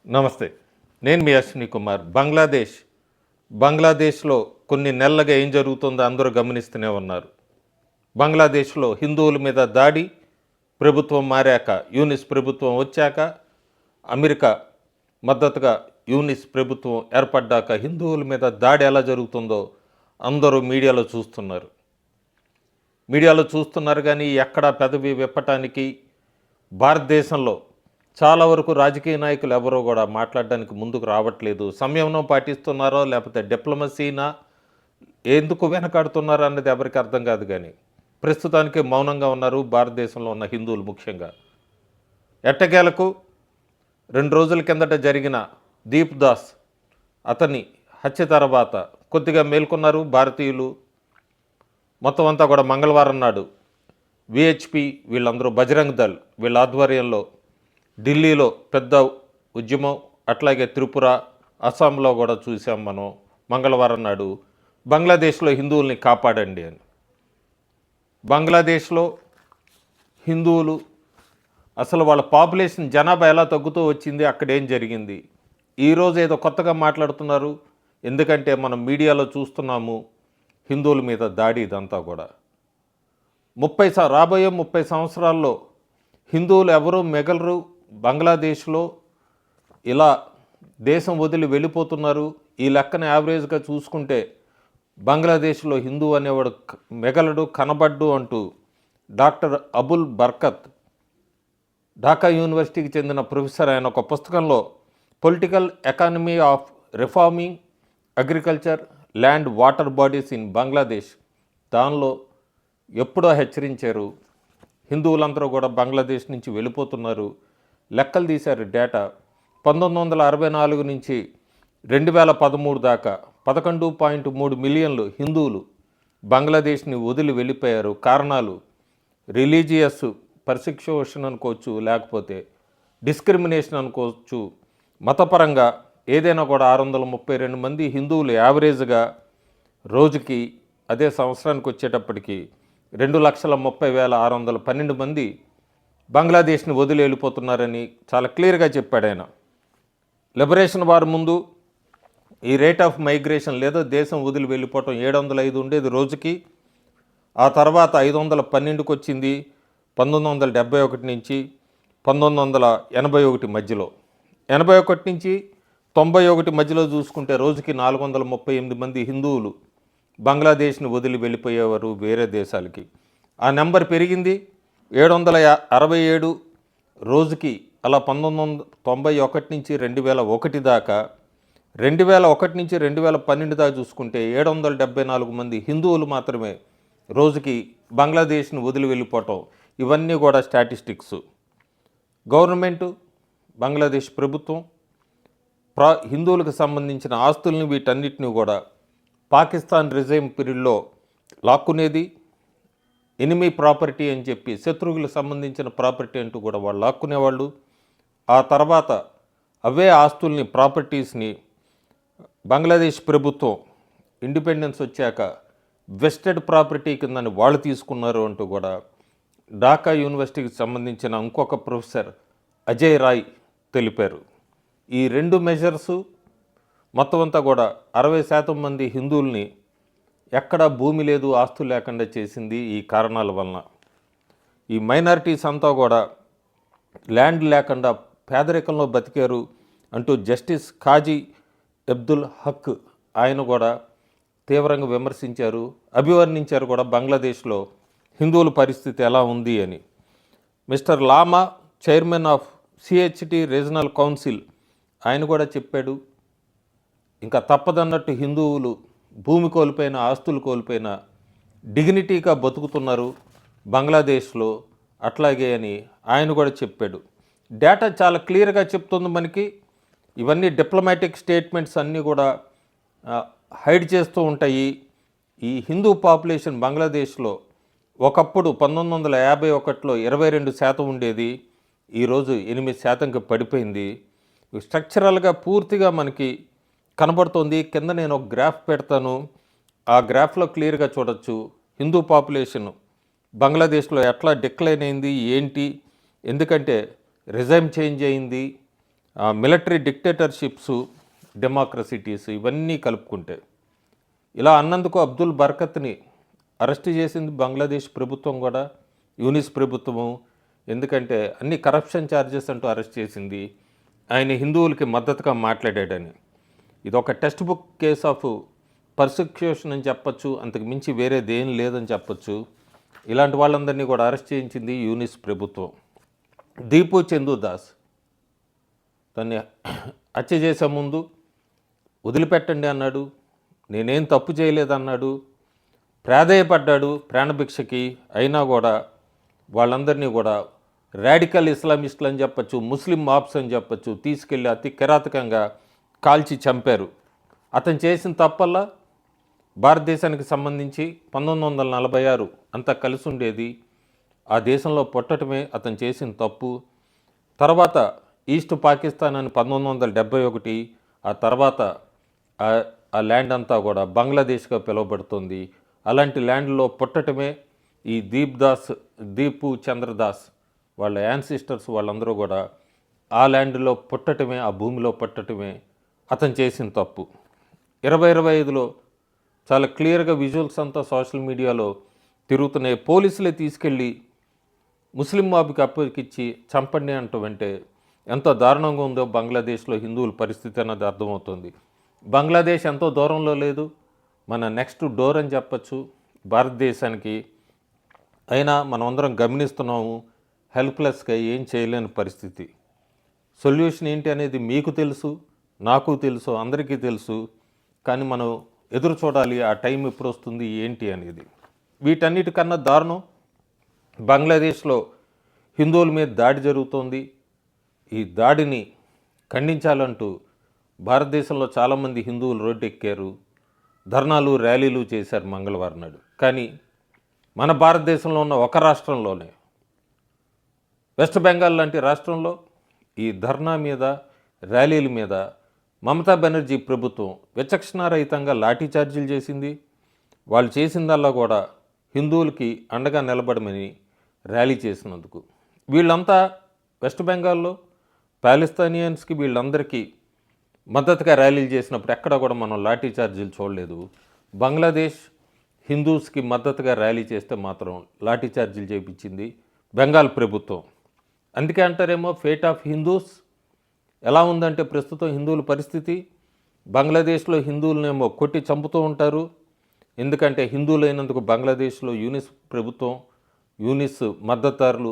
నమస్తే. నేను మీ అశ్విని కుమార్. బంగ్లాదేశ్లో కొన్ని నెలలుగా ఏం జరుగుతుందో అందరూ గమనిస్తూనే ఉన్నారు. బంగ్లాదేశ్లో హిందువుల మీద దాడి, ప్రభుత్వం మారాక, యూనిస్ ప్రభుత్వం వచ్చాక, అమెరికా మద్దతుగా యూనిస్ ప్రభుత్వం ఏర్పడ్డాక హిందువుల మీద దాడి ఎలా జరుగుతుందో అందరూ మీడియాలో చూస్తున్నారు కానీ ఎక్కడా పెదవి విప్పటానికి భారతదేశంలో చాలా వరకు రాజకీయ నాయకులు ఎవరో కూడా మాట్లాడడానికి ముందుకు రావట్లేదు. సంయమనం పాటిస్తున్నారో లేకపోతే డిప్లొమసీనా ఎందుకు వెనకాడుతున్నారో అన్నది ఎవరికి అర్థం కాదు. కానీ ప్రస్తుతానికి మౌనంగా ఉన్నారు భారతదేశంలో ఉన్న హిందువులు. ముఖ్యంగా ఎట్టకేలకు 2 రోజుల కిందట జరిగిన దీప్ దాస్ అతని హత్య తర్వాత కొద్దిగా మేల్కొన్నారు భారతీయులు. మొత్తం అంతా కూడా మంగళవారం నాడు విహెచ్పి వీళ్ళందరూ బజరంగ్ దళ్ వీళ్ళ ఆధ్వర్యంలో ఢిల్లీలో పెద్ద ఉద్యమం, అట్లాగే త్రిపుర, అస్సాంలో కూడా చూసాం మనం. మంగళవారం నాడు బంగ్లాదేశ్లో హిందువుల్ని కాపాడండి అని. బంగ్లాదేశ్లో హిందువులు అసలు వాళ్ళ పాపులేషన్ జనాభా ఎలా తగ్గుతూ వచ్చింది, అక్కడ ఏం జరిగింది, ఈరోజు ఏదో కొత్తగా మాట్లాడుతున్నారు. ఎందుకంటే మనం మీడియాలో చూస్తున్నాము హిందువుల మీద దాడి. ఇదంతా కూడా రాబోయే 30 సంవత్సరాల్లో హిందువులు ఎవరూ మిగలరు. బంగ్లాదేశ్లో ఇలా దేశం వదిలి వెళ్ళిపోతున్నారు. ఈ లెక్కన యావరేజ్గా చూసుకుంటే బంగ్లాదేశ్లో హిందూ అనేవాడు మిగలడు, కనబడ్డు అంటూ డాక్టర్ అబుల్ బర్కత్ ఢాకా యూనివర్సిటీకి చెందిన ప్రొఫెసర్ ఆయన ఒక పుస్తకంలో political economy of reforming agriculture land water bodies in Bangladesh దానిలో ఎప్పుడో హెచ్చరించారు హిందువులందరూ కూడా బంగ్లాదేశ్ నుంచి వెళ్ళిపోతున్నారు. లెక్కలు తీశారు డేటా. 1964 నుంచి 2013 దాకా 11.3 మిలియన్లు హిందువులు బంగ్లాదేశ్ని వదిలి వెళ్ళిపోయారు. కారణాలు రిలీజియస్ పర్సిక్యూషన్ అనుకోవచ్చు, లేకపోతే డిస్క్రిమినేషన్ అనుకోవచ్చు. మతపరంగా ఏదైనా కూడా 632 మంది హిందువులు యావరేజ్గా రోజుకి, అదే సంవత్సరానికి వచ్చేటప్పటికి 2,30,612 మంది బంగ్లాదేశ్ని వదిలి వెళ్ళిపోతున్నారని చాలా క్లియర్గా చెప్పాడు ఆయన. లిబరేషన్ వార్ ముందు ఈ రేట్ ఆఫ్ మైగ్రేషన్ లేదా దేశం వదిలి వెళ్ళిపోవటం 705 ఉండేది రోజుకి. ఆ తర్వాత 512కి వచ్చింది 1971 నుంచి 1981 మధ్యలో. 81 నుంచి 91 మధ్యలో చూసుకుంటే రోజుకి 438 మంది హిందువులు బంగ్లాదేశ్ని వదిలి వెళ్ళిపోయేవారు వేరే దేశాలకి. ఆ నెంబర్ పెరిగింది 767 రోజుకి. అలా 1991 నుంచి 2001 దాకా, 2001 నుంచి 2012 దాకా చూసుకుంటే 774 మంది హిందువులు మాత్రమే రోజుకి బంగ్లాదేశ్ని వదిలి వెళ్ళిపోవటం. ఇవన్నీ కూడా స్టాటిస్టిక్స్. గవర్నమెంటు, బంగ్లాదేశ్ ప్రభుత్వం హిందువులకు సంబంధించిన ఆస్తుల్ని వీటన్నిటిని కూడా పాకిస్తాన్ రిజైమ్ పీరియడ్లో లాక్కునేది. ఎనిమీ ప్రాపర్టీ అని చెప్పి, శత్రువులకు సంబంధించిన ప్రాపర్టీ అంటూ కూడా వాళ్ళు లాక్కునేవాళ్ళు. ఆ తర్వాత అవే ఆస్తుల్ని, ప్రాపర్టీస్ని బంగ్లాదేశ్ ప్రభుత్వం ఇండిపెండెన్స్ వచ్చాక వెస్టెడ్ ప్రాపర్టీ కిందని వాళ్ళు తీసుకున్నారు అంటూ కూడా ఢాకా యూనివర్సిటీకి సంబంధించిన ఇంకొక ప్రొఫెసర్ అజయ్ రాయ్ తెలిపారు. ఈ 2 మెజర్సు మొత్తం అంతా కూడా 60% మంది హిందువుల్ని ఎక్కడా భూమి లేదు, ఆస్తులు లేకుండా చేసింది ఈ కారణాల వలన. ఈ మైనారిటీస్ అంతా కూడా ల్యాండ్ లేకుండా పేదరికంలో బతికారు అంటూ జస్టిస్ ఖాజీ అబ్దుల్ హక్ ఆయన కూడా తీవ్రంగా విమర్శించారు, అభివర్ణించారు కూడా బంగ్లాదేశ్లో హిందువుల పరిస్థితి ఎలా ఉంది అని. Mister Lama, chairman of CHT regional council, ఆయన కూడా చెప్పాడు ఇంకా తప్పదన్నట్టు హిందువులు భూమి కోల్పోయిన, ఆస్తులు కోల్పోయిన డిగ్నిటీగా బతుకుతున్నారు బంగ్లాదేశ్లో అట్లాగే అని ఆయన కూడా చెప్పాడు. డేటా చాలా క్లియర్గా చెప్తుంది మనకి. ఇవన్నీ డిప్లొమాటిక్ స్టేట్మెంట్స్ అన్నీ కూడా హైడ్ చేస్తూ ఉంటాయి. ఈ హిందూ పాపులేషన్ బంగ్లాదేశ్లో ఒకప్పుడు 1951లో 22% ఉండేది, ఈరోజు 8%కి పడిపోయింది. స్ట్రక్చరల్గా పూర్తిగా మనకి కనబడుతుంది. కింద నేను ఒక గ్రాఫ్ పెడతాను, ఆ గ్రాఫ్లో క్లియర్గా చూడొచ్చు హిందూ పాపులేషన్ బంగ్లాదేశ్లో ఎట్లా డిక్లైన్ అయింది ఏంటి. ఎందుకంటే రిజైమ్ చేంజ్ అయింది, మిలిటరీ డిక్టేటర్షిప్స్, డెమోక్రసిటీస్ ఇవన్నీ కలుపుకుంటే ఇలా అన్నందుకు అబ్దుల్ బర్కత్ని అరెస్ట్ చేసింది బంగ్లాదేశ్ ప్రభుత్వం కూడా, యూనిస్ ప్రభుత్వము. ఎందుకంటే అన్ని కరప్షన్ ఛార్జెస్ అంటూ అరెస్ట్ చేసింది. ఆయన హిందువులకి మద్దతుగా మాట్లాడాడని. ఇది ఒక text book case of persecution అని చెప్పచ్చు, అంతకు మించి వేరేది ఏం లేదని చెప్పచ్చు. ఇలాంటి వాళ్ళందరినీ కూడా అరెస్ట్ చేయించింది యూనిస్ ప్రభుత్వం. దీపు చందు దాస్ తన్ని హత్య చేసే ముందు వదిలిపెట్టండి అన్నాడు, నేనేం తప్పు చేయలేదన్నాడు, ప్రాధేయపడ్డాడు ప్రాణభిక్షకి. అయినా కూడా వాళ్ళందరినీ కూడా రాడికల్ ఇస్లామిస్టులు అని చెప్పచ్చు, ముస్లిం మాప్స్ అని చెప్పచ్చు, తీసుకెళ్ళి అతి కిరాతకంగా కాల్చి చంపారు. అతను చేసిన తప్పల్లా భారతదేశానికి సంబంధించి 1946 అంతా కలిసి ఉండేది. ఆ దేశంలో పుట్టడమే అతను చేసిన తప్పు. తర్వాత ఈస్ట్ పాకిస్తాన్ అని 1971, ఆ తర్వాత ఆ ల్యాండ్ అంతా కూడా బంగ్లాదేశ్గా పిలువబడుతుంది. అలాంటి ల్యాండ్లో పుట్టడమే ఈ దీపు చంద్రదాస్ వాళ్ళ యాన్సిస్టర్స్ వాళ్ళందరూ కూడా ఆ ల్యాండ్లో పుట్టడమే, ఆ భూమిలో పుట్టడమే అతను చేసిన తప్పు. 2025లో చాలా క్లియర్గా విజువల్స్ అంతా సోషల్ మీడియాలో తిరుగుతున్నాయి. పోలీసులే తీసుకెళ్ళి ముస్లిం మాబుకి అప్పగిచ్చి చంపండి అంటామంటే ఎంత దారుణంగా ఉందో బంగ్లాదేశ్లో హిందువుల పరిస్థితి అన్నది అర్థమవుతుంది. బంగ్లాదేశ్ ఎంతో దూరంలో లేదు, మన నెక్స్ట్ డోర్ అని చెప్పచ్చు భారతదేశానికి. అయినా మనమందరం గమనిస్తున్నాము, హెల్ప్లెస్గా ఏం చేయలేని పరిస్థితి. సొల్యూషన్ ఏంటి అనేది మీకు తెలుసు, నాకు తెలుసు, అందరికీ తెలుసు. కానీ మనం ఎదురు చూడాలి, ఆ టైం ఎప్పుడు వస్తుంది ఏంటి అనేది. వీటన్నిటికన్నా దారుణం బంగ్లాదేశ్లో హిందువుల మీద దాడి జరుగుతోంది. ఈ దాడిని ఖండించాలంటూ భారతదేశంలో చాలామంది హిందువులు రోడ్డు ఎక్కారు, ధర్నాలు, ర్యాలీలు చేశారు మంగళవారం నాడు. కానీ మన భారతదేశంలో ఉన్న ఒక రాష్ట్రంలోనే, వెస్ట్ బెంగాల్ లాంటి రాష్ట్రంలో ఈ ధర్నా మీద, ర్యాలీల మీద మమతా బెనర్జీ ప్రభుత్వం విచక్షణారహితంగా లాఠీ చార్జీలు చేసింది. వాళ్ళు చేసిందల్లా కూడా హిందువులకి అండగా నిలబడమని ర్యాలీ చేసినందుకు. వీళ్ళంతా వెస్ట్ బెంగాల్లో పాలస్తీనియన్స్కి వీళ్ళందరికీ మద్దతుగా ర్యాలీలు చేసినప్పుడు ఎక్కడ కూడా మనం లాఠీ చార్జీలు చూడలేదు. బంగ్లాదేశ్ హిందూస్కి మద్దతుగా ర్యాలీ చేస్తే మాత్రం లాఠీ చార్జీలు చేయించింది బెంగాల్ ప్రభుత్వం. అందుకే అంటారేమో ఫేట్ ఆఫ్ హిందూస్. ఎలా ఉందంటే ప్రస్తుతం హిందువుల పరిస్థితి, బంగ్లాదేశ్లో హిందువులనేమో కొట్టి చంపుతూ ఉంటారు. ఎందుకంటే హిందువులైనందుకు బంగ్లాదేశ్లో యూనిస్ ప్రభుత్వం, యూనిస్ మద్దతుదారులు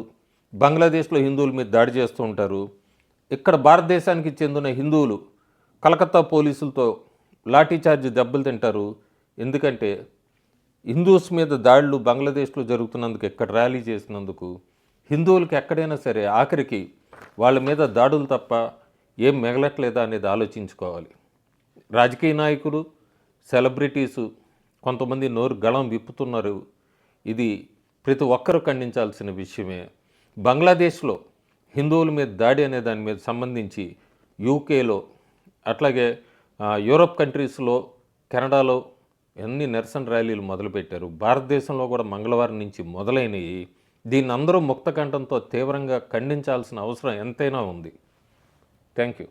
బంగ్లాదేశ్లో హిందువుల మీద దాడి చేస్తూ ఉంటారు. ఇక్కడ భారతదేశానికి చెందిన హిందువులు కలకత్తా పోలీసులతో లాఠీచార్జ్ దెబ్బలు తింటారు. ఎందుకంటే హిందూస్ మీద దాడులు బంగ్లాదేశ్లో జరుగుతున్నందుకు, ఇక్కడ ర్యాలీ చేసినందుకు హిందువులకి ఎక్కడైనా సరే ఆఖరికి వాళ్ళ మీద దాడులు తప్ప ఏం మిగలట్లేదా అనేది ఆలోచించుకోవాలి. రాజకీయ నాయకులు, సెలబ్రిటీసు కొంతమంది నోరు గళం విప్పుతున్నారు. ఇది ప్రతి ఒక్కరూ ఖండించాల్సిన విషయమే. బంగ్లాదేశ్లో హిందువుల మీద దాడి అనే దాని మీద సంబంధించి యూకేలో, అట్లాగే యూరోప్ కంట్రీస్లో, కెనడాలో ఎన్ని నిరసన ర్యాలీలు మొదలుపెట్టారు. భారతదేశంలో కూడా మంగళవారం నుంచి మొదలైనవి. దీన్ని అందరూ ముక్తకంఠంతో తీవ్రంగా ఖండించాల్సిన అవసరం ఎంతైనా ఉంది. Thank you.